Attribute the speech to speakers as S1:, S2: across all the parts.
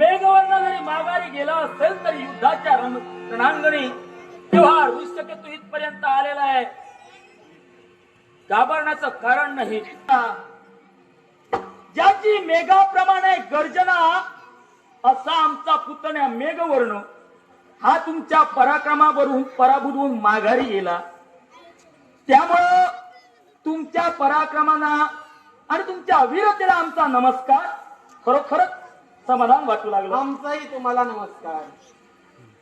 S1: मेघवर्ण जरी माघारी गेला असेल तरी युद्धाच्या रणांगणी तेव्हा ऋष्यकेतू इथपर्यंत आलेला आहे. घाबरण्याचं कारण नाही. ज्याची मेघाप्रमाणे गर्जना असा आमचा पुतण्या मेघवर्ण हा तुमच्या पराक्रमावरून पराभूत होऊन माघारी गेला. त्यामुळं तुमच्या पराक्रमाना आणि तुमच्या वीरतेला आमचा नमस्कार. खरोखरच समाधान वाटू लागलं.
S2: आमचाही तुम्हाला नमस्कार.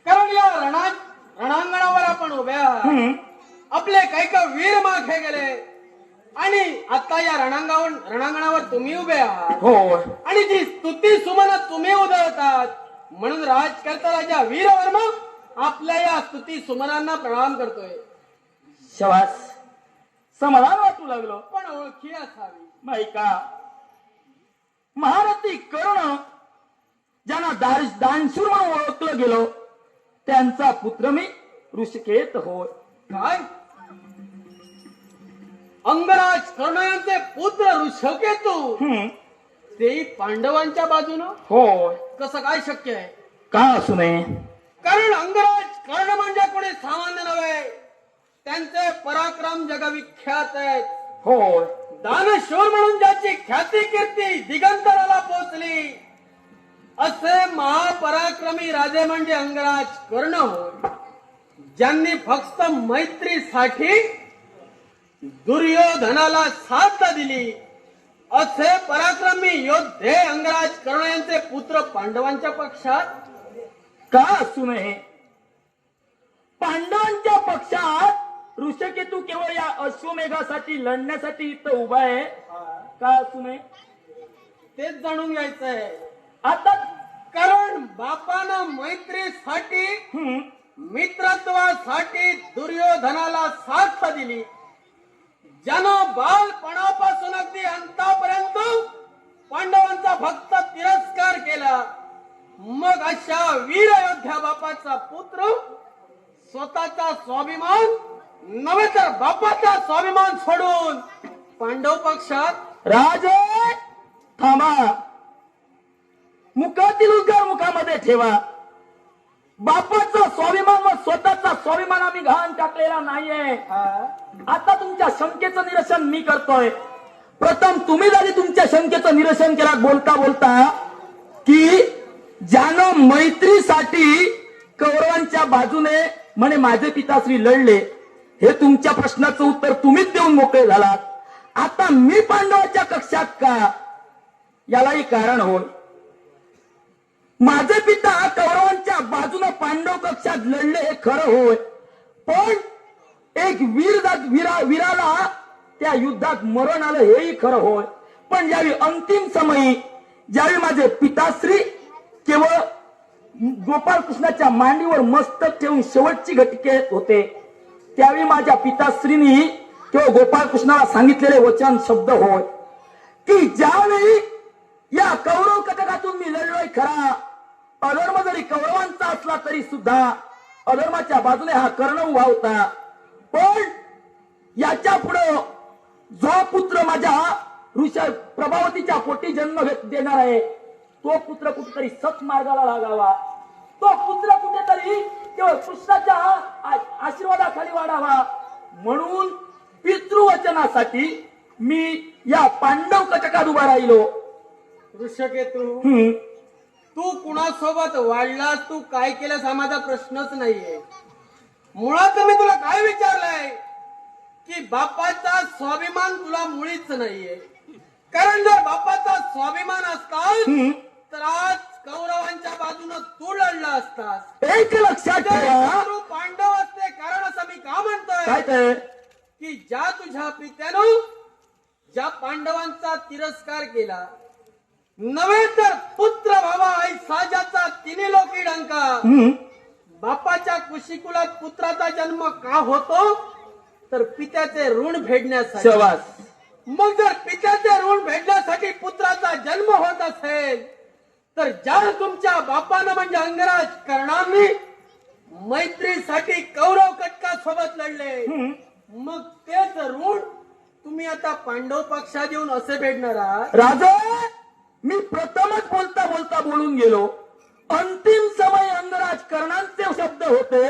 S2: कारण या रणांगणावर आपण उभे आहात. आपले काही का वीर मागे गेले आणि आता या रणांगणावर तुम्ही उभे आहात.
S1: हो.
S2: आणि जी स्तुती सुमन तुम्ही उधळतात म्हणून राजकर्ता राजा वीरवर्मा आपल्या या स्तुती सुमनांना प्रणाम करतोय.
S1: शवास समाधान वाटू लागलो.
S2: पण ओळखी असावी
S1: माहिका महारथी कर्ण ज्यांना दानशूर म्हणून ओळखलं गेलो त्यांचा पुत्र मी ऋषिकेत होय.
S2: काय अंगराज कर्ण यांचे पुत्र ऋषकेतू तेही पांडवांच्या बाजूनं
S1: होय.
S2: कसं काय शक्य आहे?
S1: का असू नये.
S2: कारण अंगराज कर्ण म्हणजे कोणी सामान्य नव्हे. त्यांचे पराक्रम जगविख्यात आहेत.
S1: होय.
S2: दानशूर म्हणून ज्याची ख्याती कीर्ती दिगंतराला पोचली असे महापराक्रमी राजे म्हणजे अंगराज कर्ण होय. ज्यांनी फक्त मैत्रीसाठी दुर्योधनाला साथ दिली असे पराक्रमी योद्धे अंगराज कर्ण यांचे पुत्र पांडवांच्या पक्षात
S1: का असू नये. पांडवांच्या पक्षात ऋषकेतू केवळ या अश्वमेघासाठी लढण्यासाठी इथं उभा आहे. का असू नये
S2: तेच जाणून घ्यायचंय.
S1: आता
S2: कारण बापानं मैत्रीसाठी मित्रत्वासाठी दुर्योधनाला साथ दिली. ज्यानं बालपणापासून अगदी अंतापर्यंत पांडवांचा फक्त तिरस्कार केला मग अशा वीर योद्ध्या बापाचा पुत्र स्वतःचा स्वाभिमान नव्हे तर बापाचा स्वाभिमान सोडून पांडव पक्षात.
S1: राजे थांबा. मुखातील उद्गार मुखामध्ये ठेवा. बापाचा स्वाभिमान व स्वतःचा स्वाभिमान आम्ही घाण टाकलेला नाहीये. आता तुमच्या शंकेचं निरसन मी करतोय. प्रथम तुम्ही जरी तुमच्या शंकेचं निरसन केला बोलता बोलता की ज्यानं मैत्रीसाठी कौरवांच्या बाजूने म्हणे माझे पिताश्री लढले. हे तुमच्या प्रश्नाचं उत्तर तुम्हीच देऊन मोकळे झालात. आता मी पांडवाच्या कक्षात का यालाही कारण होय. माझे पिता कौरवांच्या बाजूने पांडव कक्षात लढले हे खरं होय. पण एक वीराला त्या युद्धात मरण आलं हेही खरं होय. पण ज्यावेळी अंतिम समयी ज्यावेळी माझे पिताश्री केवळ गोपाळकृष्णाच्या मांडीवर मस्तक ठेवून शेवटची घटिके होते त्यावेळी माझ्या पिताश्रींनी केवळ गोपाळकृष्णाला सांगितलेले वचन शब्द होय की ज्यावेळी या कौरव कटकातून मी लढलोय खरा. अधर्म जरी कौरवांचा असला तरी सुद्धा अधर्माच्या बाजूने हा कर्ण उभा होता. पण याच्या पुढं जो पुत्र माझ्या प्रभावतीच्या पोटी जन्म देणार आहे तो पुत्र कुठेतरी सत्मार्गाला लागावा. तो पुत्र कुठेतरी केवळ कृष्णाच्या आशीर्वादाखाली वाढावा. म्हणून पितृवचनासाठी मी या पांडव कटकात उभा राहिलो.
S2: ऋषकेतू तू कुणासोबत वाढलास तू काय केलंस हा माझा प्रश्नच नाहीये. मुळात मी तुला काय विचारलंय की बापाचा स्वाभिमान तुला मुळीच नाहीये. कारण जर बापाचा स्वाभिमान असतास तर आज कौरवांच्या बाजूने तू लढला असतास.
S1: एक लक्षात ठेवा.
S2: तू पांडव असते. कारण असं मी का म्हणतोय
S1: काय ते
S2: की ज्या तुझ्या पित्यानं ज्या पांडवांचा तिरस्कार केला नव्हे तर पुत्र भावा आई साजाचा तिन्ही लोकी डंका. बापाच्या कुशिकुलात पुत्राचा जन्म का होतो तर पित्याचे ऋण फेडण्यासाठी. मग जर पित्याचे ऋण फेडण्यासाठी पुत्राचा जन्म होत असेल तर ज्या तुमच्या बापानं म्हणजे अंगराज कर्णांनी मैत्रीसाठी कौरव कटका सोबत लढले मग तेच ऋण तुम्ही आता पांडव पक्षात येऊन असे फेडणार आहात.
S1: राजा मी प्रथमच बोलता बोलून गेलो अंतिम समय अंगराज कर्णांचे शब्द होते.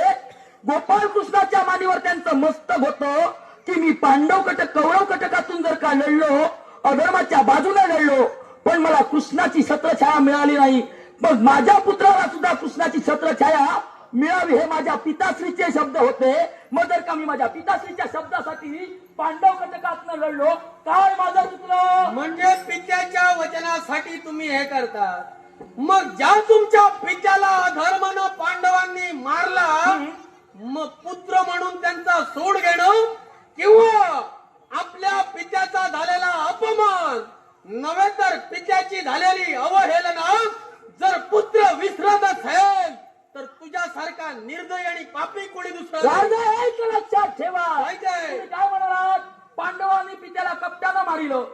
S1: गोपाळ कृष्णाच्या मांडीवर त्यांचं मस्तक होतं की मी पांडव कटक कौरव कटकातून जर का लढलो, अधर्माच्या बाजूने लढलो, पण मला कृष्णाची छत्रछाया मिळाली नाही. मग माझ्या पुत्राला सुद्धा कृष्णाची छत्रछाया मिळावी हे माझ्या पिताश्रीचे शब्द होते. मग जर का मी माझ्या पिताश्रीच्या शब्दासाठी पांडव कटकातनं लढलो, काय माझं चुकलं?
S2: म्हणजे पित्याच्या वचनासाठी तुम्ही हे करता. मग ज्या तुमच्या पित्याला अधर्मानं पांडवांनी मारला, मग पुत्र म्हणून त्यांचा सोड घेणं किंवा आपल्या पित्याचा झालेला अपमान नव्हे तर पित्याची झालेली अवहेलना जर पुत्र विसरत असेल तर तुझ्यासारखा निर्दयी आणि पापी कोणी दुसरा
S1: राजा एक लक्षात ठेवा.
S2: काय ते?
S1: तुम्ही काय म्हणालात? पांडवांनी पित्याला कपट्यानं मारिलं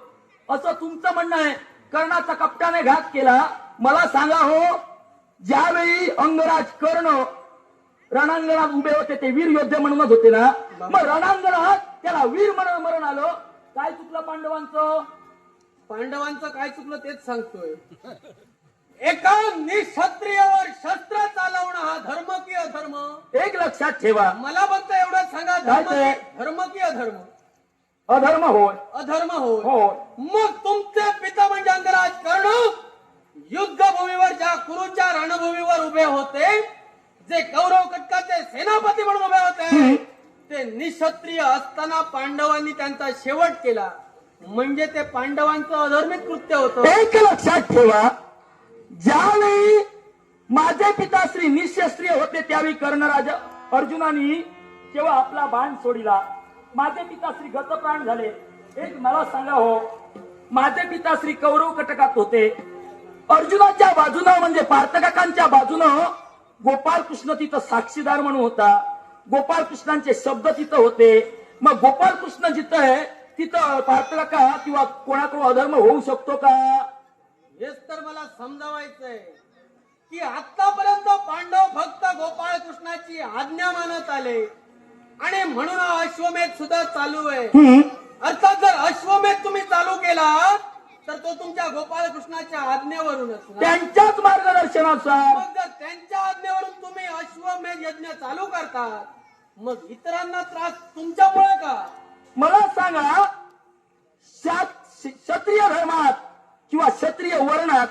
S1: असं तुमचं म्हणणं आहे. कर्णाचा कपट्याने घात केला. मला सांगा हो, ज्यावेळी अंगराज कर्ण रणांगणात उभे होते ते वीर योद्धे म्हणूनच होते ना. मग रणांगणात त्याला वीर म्हणून मरण आलं. काय चुकलं पांडवांचं?
S2: पांडवांचं काय चुकलं तेच सांगतोय. एका निक्षत्रियावर शस्त्र चालवणं हा धर्म की अधर्म?
S1: एक लक्षात ठेवा.
S2: मला फक्त एवढंच सांगा,
S1: काय ते?
S2: धर्म की अधर्म?
S1: अधर्म होय.
S2: अधर्म हो.
S1: होय.
S2: मग तुमचे पिता म्हणजे अंगराज कर्ण युद्धभूमीवर ज्या कुरुच्या रणभूमीवर उभे होते, जे कौरव कटकाचे सेनापती म्हणून उभे होते, ते निक्षत्रिय असताना पांडवांनी त्यांचा शेवट केला. म्हणजे ते पांडवांचं अधर्मित कृत्य होतं.
S1: एक लक्षात ठेवा. ज्यावेळी माझे पिताश्री निशस्त्रीय होते त्यावेळी कर्णराजा अर्जुनानी जेव्हा आपला बाण सोडिला, माझे पिताश्री गतप्राण झाले. एक मला सांगा हो, माझे पिताश्री कौरव कटकात होते. अर्जुनाच्या बाजूनं म्हणजे पार्थकाकांच्या बाजूनं गोपाळ कृष्ण तिथं साक्षीदार म्हणून होता. गोपाळ कृष्णांचे शब्द तिथं होते. मग गोपाळ कृष्ण जिथं आहे तिथं पार्थकाका किंवा कोणाकडून अधर्म होऊ शकतो का?
S2: हेच तर मला समजावायचंय की आतापर्यंत पांडव फक्त गोपाळ कृष्णाची आज्ञा मानत आले आणि म्हणून हा अश्वमेध सुद्धा चालू आहे. अर्थात जर अश्वमेध तुम्ही चालू केला तर तो तुमच्या गोपाळ कृष्णाच्या आज्ञेवरूनच ना.
S1: त्यांच्याच मार्गदर्शनानुसार.
S2: मग जर त्यांच्या आज्ञेवरून तुम्ही अश्वमेध यज्ञ चालू करतात, मग इतरांना त्रास तुमच्यामुळे का?
S1: मला सांगा, क्षत्रिय धर्मात किंवा क्षत्रिय वर्णात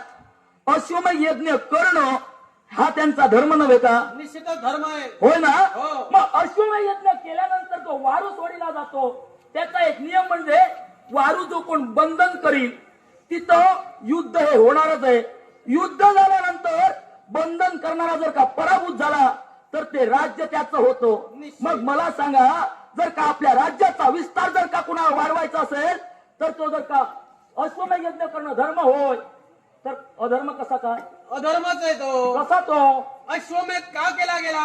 S1: अश्वमेध यज्ञ करणं हा त्यांचा धर्म नव्हे का?
S2: निश्चितच धर्म आहे.
S1: होय ना.
S2: हो.
S1: मग अश्वमेध यज्ञ केल्यानंतर तो वारू सोडला जातो. त्याचा एक नियम म्हणजे वारू जो कोण बंधन करील तिथं युद्ध हे होणारच आहे. युद्ध झाल्यानंतर बंधन करणारा जर का पराभूत झाला तर ते राज्य त्याचं होतं.
S2: निश्चित.
S1: मग मला सांगा, जर का आपल्या राज्याचा विस्तार जर का कुणाला वाढवायचा असेल तर तो जर का अश्वमेध यज्ञ करणं धर्म होय, तर अधर्म कसा काय?
S2: अधर्मच आहे तो.
S1: कसा तो?
S2: अश्वमेध का केला गेला?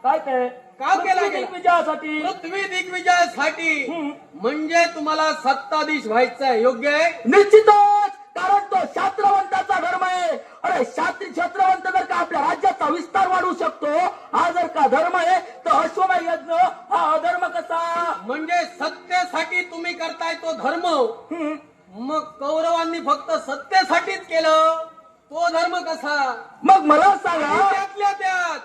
S1: काय ते?
S2: का केला गेला?
S1: विजयासाठी.
S2: पृथ्वी दिग्विजयासाठी. म्हणजे तुम्हाला सत्ताधीश व्हायचंय. योग्य आहे?
S1: निश्चितच. कारण तो शास्त्रवंताचा धर्म आहे. अरे क्षत्रवंत जर का आपल्या राज्याचा विस्तार वाढवू शकतो, हा जर का धर्म आहे, तर अश्वमेध यज्ञ हा अधर्म कसा?
S2: म्हणजे सत्तेसाठी तुम्ही करताय तो धर्म. मग कौरवांनी फक्त सत्तेसाठीच केलं, तो धर्म कसा?
S1: मग मला
S2: आणि
S1: सांगा,
S2: त्यातल्या त्यात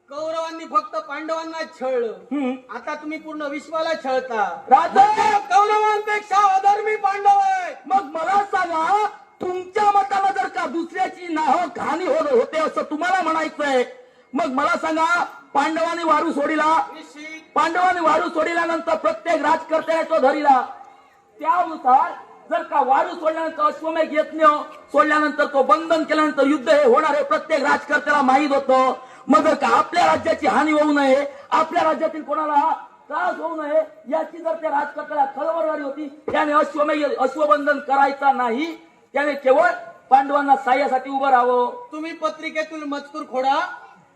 S2: कौरवांनी फक्त पांडवांना छळलं. आता तुम्ही पूर्ण विश्वाला छळता.
S1: राजा
S2: म्हणजे कौरवांपेक्षा अधर्मी पांडव आहे.
S1: मग मला सांगा, तुमच्या मतानं जर का दुसऱ्याची नाहक हानी होते असं तुम्हाला म्हणायचंय, मग मला सांगा, पांडवांनी वारू सोडिला.
S2: निश्चित.
S1: पांडवांनी वारू सोडिल्यानंतर प्रत्येक राजकर्त्याने तो धरिला. त्यानुसार जर का वारू सोडल्यानंतर अश्वमेध यज्ञ सोडल्यानंतर तो बंधन केल्यानंतर युद्ध हे होणार हे प्रत्येक राजकर्त्याला माहीत होतं. मग जर का आपल्या राज्याची हानी होऊ नये, आपल्या राज्यातील कोणाला त्रास होऊ नये याची जर त्या राजकर्त्याला खबरदारी होती, त्याने अश्वबंधन करायचा नाही. त्याने केवळ पांडवांना साह्यासाठी उभं राहावं.
S2: तुम्ही पत्रिकेतील मजकूर खोडा.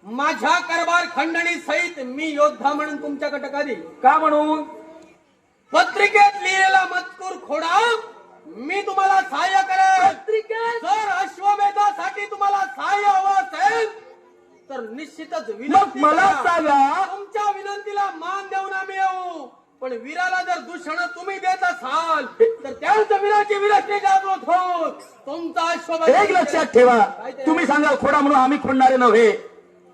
S2: माझ्या कारभार खंडणी सहित मी योद्धा म्हणून तुमच्या कटकादी.
S1: का म्हणून?
S2: पत्रिकेत लिहिलेला मजकूर खोडा. मी तुम्हाला सहाय्य करेन.
S1: पत्रिकेत
S2: जर अश्वमेधासाठी तुम्हाला सहाय्य हवं असेल तर निश्चितच
S1: मग
S2: विनंती
S1: मला
S2: करा.
S1: सांगा,
S2: तुमच्या विनंतीला मान देऊन आम्ही येऊ, पण वीराला जर दूषण तुम्ही देत असाल तर त्याच वीराची विरक्ती जागृत होऊन तुमचा
S1: एक
S2: अश्वबंधन
S1: लक्षात ठेवा,
S2: काय ते?
S1: तुम्ही सांगाल खोडा म्हणून आम्ही खोडणारे नव्हे.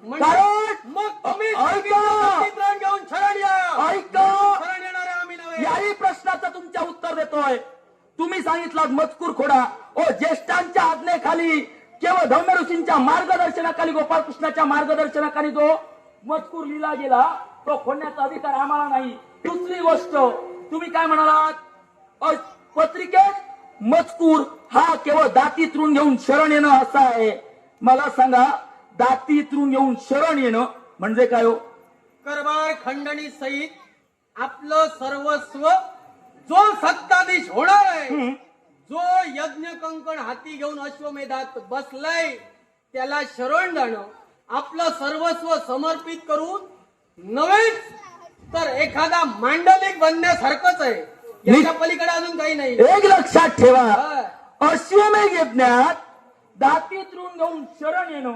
S2: म्हणजे
S1: कारण
S2: मग तुम्ही
S1: ऐका.
S2: सांगितलं चित्रण घेऊन शरण या.
S1: ऐका.
S2: शरण येणारे आम्ही नव्हे.
S1: याही प्रश्नाचं तुमच्या उत्तर देतोय. तुम्ही सांगितलं मजकूर खोडा. ओ ज्येष्ठांच्या आज्ञेखाली केवळ धम्म ऋषींच्या मार्गदर्शनाखाली, गोपाळकृष्णाच्या मार्गदर्शनाखाली जो मजकूर लिहिला गेला तो खोडण्याचा अधिकार आम्हाला नाही. दुसरी गोष्ट तुम्ही काय म्हणालात, पत्रिकेत मजकूर हा केवळ दातीतरून घेऊन शरण येणं असं आहे. मला सांगा, दातीतरून घेऊन शरण येणं म्हणजे काय हो?
S2: करबार खंडणी सहित आपलं सर्वस्व जो सत्ताधीश होणार आहे, जो यज्ञ कंकण हाती घेऊन अश्वमेधात बसलाय, त्याला शरण जाणं, आपलं सर्वस्व समर्पित करून नव्हेच तर एखादा मांडलिक बनण्यासारखंच आहे. याच्या पलीकडे अजून काही नाही.
S1: एक लक्षात ठेवा,
S2: हा.
S1: अश्वमेध यज्ञात दातीतरून घेऊन शरण येणं,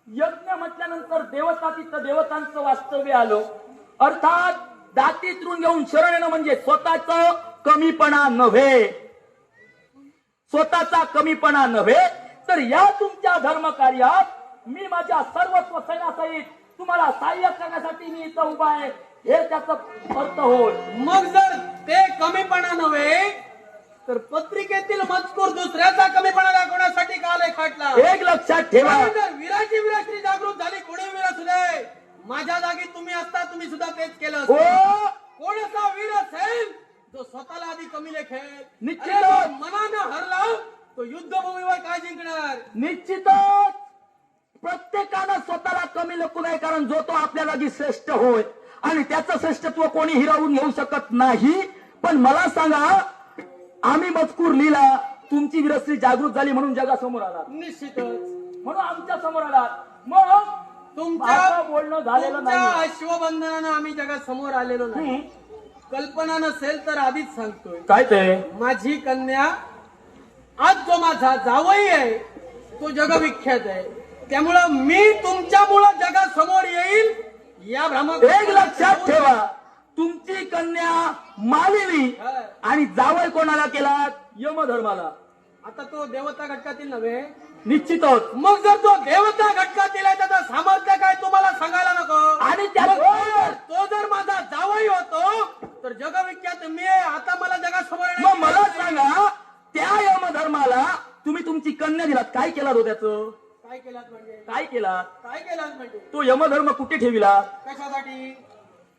S1: यज्ञ म्हटल्यानंतर देवता तिथं देवतांचं वास्तव्य आलं. अर्थात दातीतरून घेऊन शरण येणं म्हणजे स्वतःच कमीपणा नव्हे, स्वतःचा कमीपणा नव्हे, तर या तुमच्या धर्म कार्यात मी माझ्या सर्वस्व सैन्यासहित तुम्हाला सहाय्य करण्यासाठी मी इथं उभा आहे, हे त्याचा अर्थ होय.
S2: मग जर ते कमीपणा नव्हे तर पत्रिकेतील मजकूर दुसऱ्याचा कमीपणा दाखवण्यासाठी का लेखाटला?
S1: एक लक्षात ठेवा,
S2: कारण जर वीराची विराश्री जागृत झाली, कोणी वीर असू दे, माझ्या जागी तुम्ही असता, तुम्ही सुद्धा तेच केलं
S1: ओ
S2: असतं. कोण असा वीर असेल जो स्वतःला आधी कमी लेखेल?
S1: निश्चित.
S2: अरे जो मनानं हरला तो युद्धभूमीवर काय जिंकणार?
S1: निश्चितच प्रत्येकानं स्वतःला कमी लेखू नये, कारण जो तो आपल्या जागी श्रेष्ठ होय आणि त्याचं श्रेष्ठत्व कोणी हिरावून घेऊ शकत नाही. पण मला सांगा, आम्ही मजकूर लिहिला, तुमची विरस्त्री जागृत झाली म्हणून जगासमोर आला,
S2: निश्चितच
S1: म्हणून आमच्या समोर आला. मग
S2: तुमच्या
S1: माझं बोलणं झालेलं
S2: तुमच्या
S1: नाही.
S2: अश्वबंधनानं आम्ही जगात समोर आलेलो नाही. कल्पना नसेल तर आधीच सांगतोय,
S1: काय ते?
S2: माझी कन्या, आज जो माझा जावई आहे तो जगविख्यात आहे, त्यामुळं मी तुमच्यामुळं जगासमोर येईल या भ्रमक.
S1: एक लक्षात ठेवा, तुमची कन्या मालिनी आणि जावई कोणाला केलात? यमधर्माला.
S2: आता तो देवता घटकातील नव्हे.
S1: निश्चितच.
S2: मग जर तो देवता घटकातील आहे त्याचं सामर्थ्य काय तुम्हाला सांगायला नको?
S1: आणि त्या
S2: मग तो जर माझा जावई होतो तर जगविख्यात मी आहे. आता मला जगासमोर
S1: मग
S2: येण्याची
S1: मला
S2: गरज नाही.
S1: सांगा, त्या यमधर्माला तुम्ही तुमची कन्या दिलात, काय केलात हो त्याचं?
S2: काय केलात म्हणजे?
S1: काय केलात?
S2: काय केलात म्हणजे?
S1: तो यमधर्म कुठे ठेविला?
S2: कशासाठी?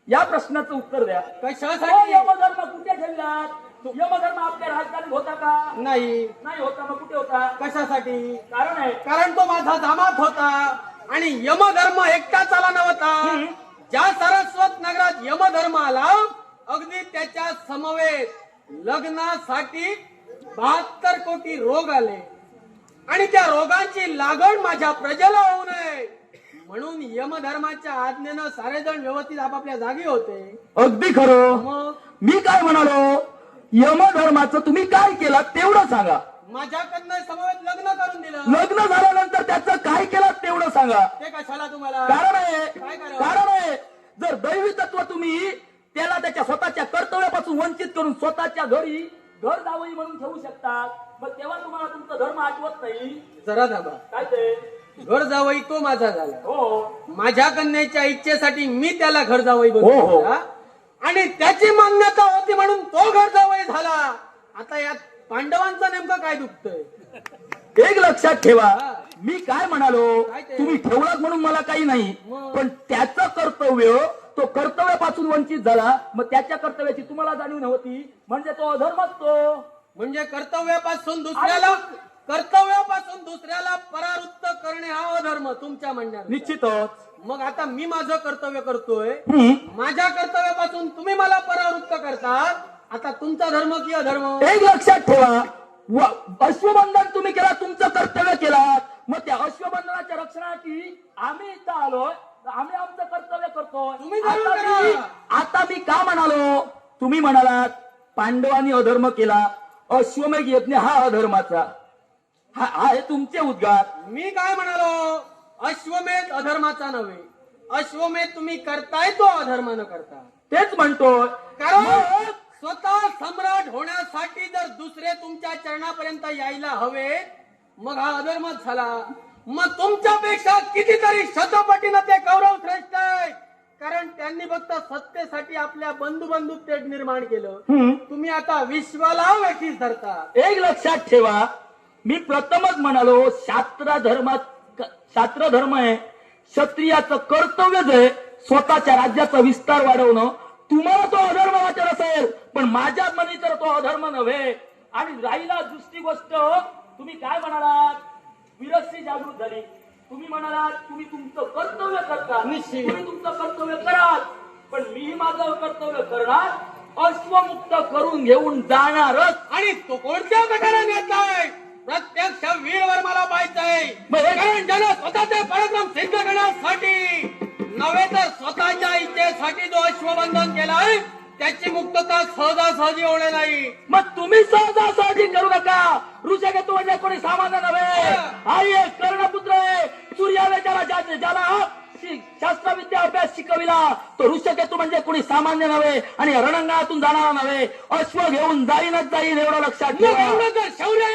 S1: या प्रश्नाचं उत्तर द्या. तो
S2: कशासाठी?
S1: यमधर्म कुठे ठेविलात? यमधर्म आपल्या राजधानीत होता का?
S2: नाही.
S1: नाही होता. मग कुठे होता?
S2: कशासाठी?
S1: कारण आहे,
S2: कारण तो माझा दामाद होता आणि यमधर्म एकटा चाला नव्हता. ज्या सरस्वत नगरात यमधर्म आला, अगदी त्याच्या समवेत लग्नासाठी 72 कोटी रोग आले आणि त्या रोगांची लागण माझ्या प्रजेला होऊ नये म्हणून यमधर्माच्या आज्ञेनं सारेजण व्यवस्थित आपापल्या जागी होते.
S1: अगदी खरं.
S2: मग
S1: मी काय म्हणालो, यमधर्माचं तुम्ही काय केलं तेवढं सांगा.
S2: माझ्या कन्या समवेत लग्न करून दिलं.
S1: लग्न झाल्यानंतर त्याचं काय केलं तेवढं सांगा.
S2: ते कशाला तुम्हाला?
S1: कारण आहे,
S2: काय कारण?
S1: कारण आहे, जर दैवी तत्व तुम्ही त्याला त्याच्या स्वतःच्या कर्तव्यापासून वंचित करून स्वतःच्या घरी घर जावई म्हणून ठेवू शकतात, मग तेव्हा तुम्हाला तुमचा धर्म आठवत नाही.
S2: जरा थांबा.
S1: काय ते?
S2: घर जावई तो माझा झाला.
S1: हो,
S2: माझ्या कन्याच्या इच्छेसाठी मी त्याला घर जावई
S1: हो,
S2: बनवला
S1: हो.
S2: आणि त्याची मान्यता होती म्हणून तो घर जावई झाला. आता यात पांडवांचं नेमकं काय दुखतंय?
S1: एक लक्षात ठेवा,
S2: हा.
S1: मी काय म्हणालो,
S2: काय ते?
S1: तुम्ही ठेवलात म्हणून मला काही नाही,
S2: मग?
S1: पण त्याचं कर्तव्य, तो कर्तव्यापासून वंचित झाला, मग त्याच्या कर्तव्याची तुम्हाला जाणीव नव्हती, म्हणजे तो अधर्मच तो.
S2: म्हणजे कर्तव्यापासून दुसऱ्याला परावृत्त करणे हा अधर्म तुमच्या म्हणण्यात.
S1: निश्चितच.
S2: मग आता मी माझं कर्तव्य करतोय,
S1: हम्म.
S2: माझ्या कर्तव्यापासून तुम्ही मला परावृत्त करतात. आता तुमचा धर्म की अधर्म?
S1: एक लक्षात ठेवा, अश्वबंधन तुम्ही केला, तुमचं कर्तव्य केलात, मग त्या अश्वबंधनाच्या रक्षणासाठी आम्ही इथं आलोय, आम्ही आमचं कर्तव्य करतोय.
S2: तुम्ही जरूर करा.
S1: आता मी का म्हणालो, तुम्ही म्हणालात पांडवांनी अधर्म केला, अश्वमेध यज्ञ हा अधर्माचा, हा हे तुमचे उद्गार.
S2: मी काय म्हणालो, अश्वमेध अधर्माचा नव्हे, अश्वमेध तुम्ही करताय तो अधर्मानं करता.
S1: तेच म्हणतोय.
S2: कारण
S1: मग
S2: स्वतः सम्राट होण्यासाठी जर दुसरे तुमच्या चरणापर्यंत यायला हवे, मग हा अधर्मच झाला. मग तुमच्यापेक्षा कितीतरी शतपटीनं ते कौरव श्रेष्ठ आहे. कारण त्यांनी फक्त सत्तेसाठी आपल्या बंधू तेढ निर्माण केलं. तुम्ही आता विश्वाला वेठीस धरता.
S1: एक लक्षात ठेवा, मी प्रथमच म्हणालो शास्त्र धर्म आहे, क्षत्रियाचं कर्तव्यच आहे स्वतःच्या राज्याचा विस्तार वाढवणं. तुम्हाला तो अधर्म वाटत असेल, पण माझ्या मनी तर तो अधर्म नव्हे. आणि राहिला दुसरी गोष्ट, तुम्ही काय म्हणालात, विरस्ती जागृत झाली. तुम्ही म्हणालात तुम्ही तुमचं कर्तव्य करता,
S2: निश्चित.
S1: तुम्ही तुमचं कर्तव्य कराल, पण मी माझं कर्तव्य करणार, अश्वमुक्त करून घेऊन जाणारच.
S2: आणि तो कोणत्या प्रकारे नेताय? प्रत्यक्ष वीरवर मला पाहायचंय. कारण ज्यानं स्वतःचे पराक्रम सिद्ध करण्यासाठी नव्हे तर स्वतःच्या इच्छेसाठी जो अश्वबंधन केलाय, त्याची मुक्तता सहजासहजी होणे नाही.
S1: मग तुम्ही सहजासहजी करू नका. ऋषकेतू म्हणजे कोणी सामान्य नव्हे. हा एक कर्णपुत्र आहे. सूर्याने ज्याला शास्त्रविद्या अभ्यास शिकविला, तो ऋषकेतू म्हणजे कोणी सामान्य नव्हे आणि रणांगणातून जाणारा नव्हे. अश्व घेऊन जाईनच जाईन, एवढं लक्षात
S2: मग
S1: ठेवा.
S2: एवढं जर शौर्य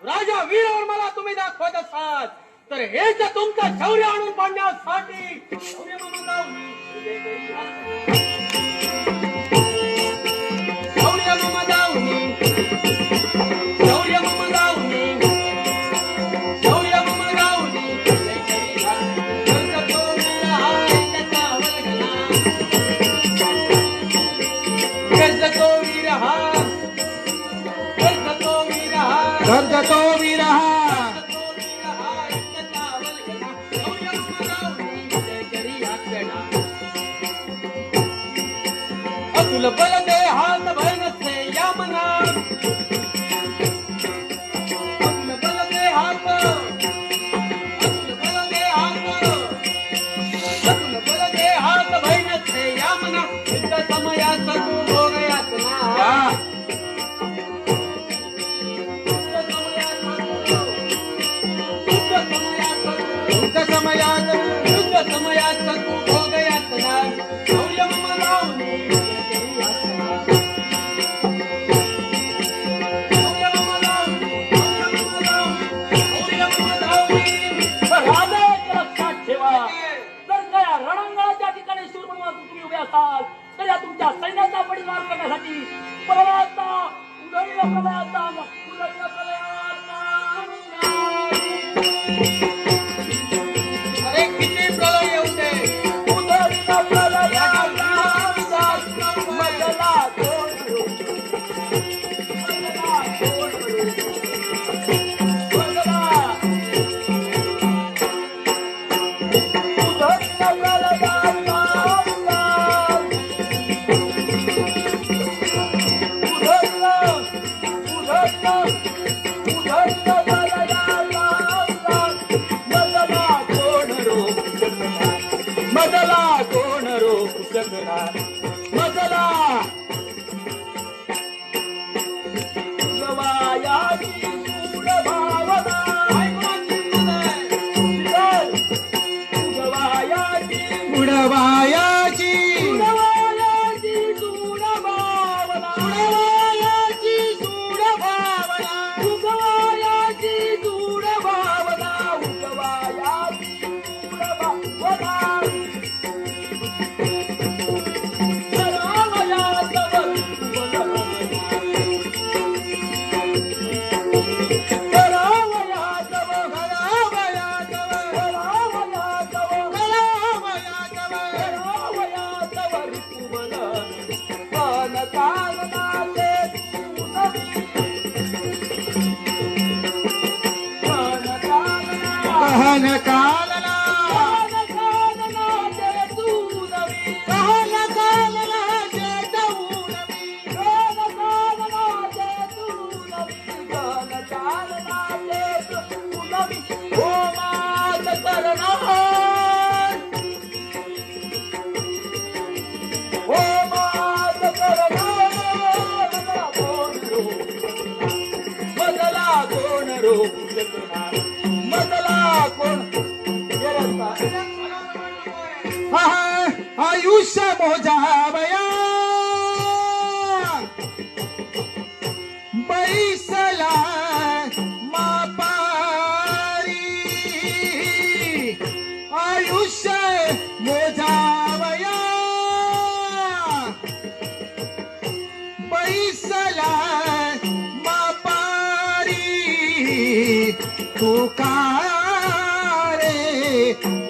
S2: राजा वीरवर मला तुम्ही दाखवत असाल, तर हे जे तुमचं शौर्य आणून पाडण्यासाठी शौर्य मम दावणी, शौर्य मम दावणी, शौर्य मम दावणी, शौर्य मम दावणी, कर्ज तो वीर हा, कर्ज तो वीर हा,
S1: कर्ज तो वीर हा. अतुल बल दे हात भय नसे या मना, अतुल बल दे हात, अतुल बल दे हात, अतुल बल दे हात भय नसे या मना. युद्ध समयात तू भोग यातना, युद्ध समयात तू भोग यातना. शौर्य मम दावणी, शौर्य मम दावणी, शौर्य मम दावणी. राजा एक लक्षात ठेवा, जर त्या रणांगणाच्या ठिकाणी शूर म्हणून तुम्ही उभे असाल, तर या तुमच्या सैन्याचा पडीमार करण्यासाठी प्रलयाचा उदय प्रलयाचा उदय प्रलयाचा.
S2: अरे किती प्रलय येऊ दे,
S1: उदय प्रलयाचा मजला कोण मजला कोण मजला मजला कोण रोखू शकणार, मजला गवायाची सूड भावना, गवायाची
S2: उडवायाची,
S1: उडवायाची सूड भावना,
S2: उडवायाची सूड भावना,
S1: उगवायाची सूड भावना, उगवायाची सूड भावना. मजला कोण
S3: आयुष्य मोजावया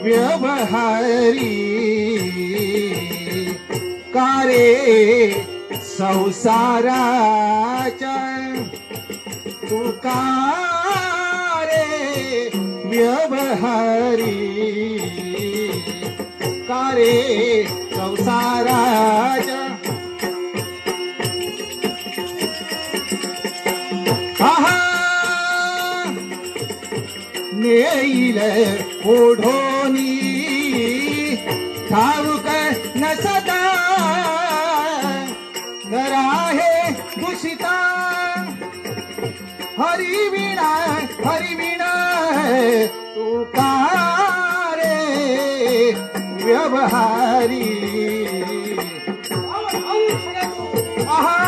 S3: व्यवहारी कारे संसाराच्या तुकारे व्यवहारी कारे संसाराच्या आहा नेईल ओढोनी ठाऊक नसता नराहे दूषिता हरिविणा तू कारे व्यवहारी आहा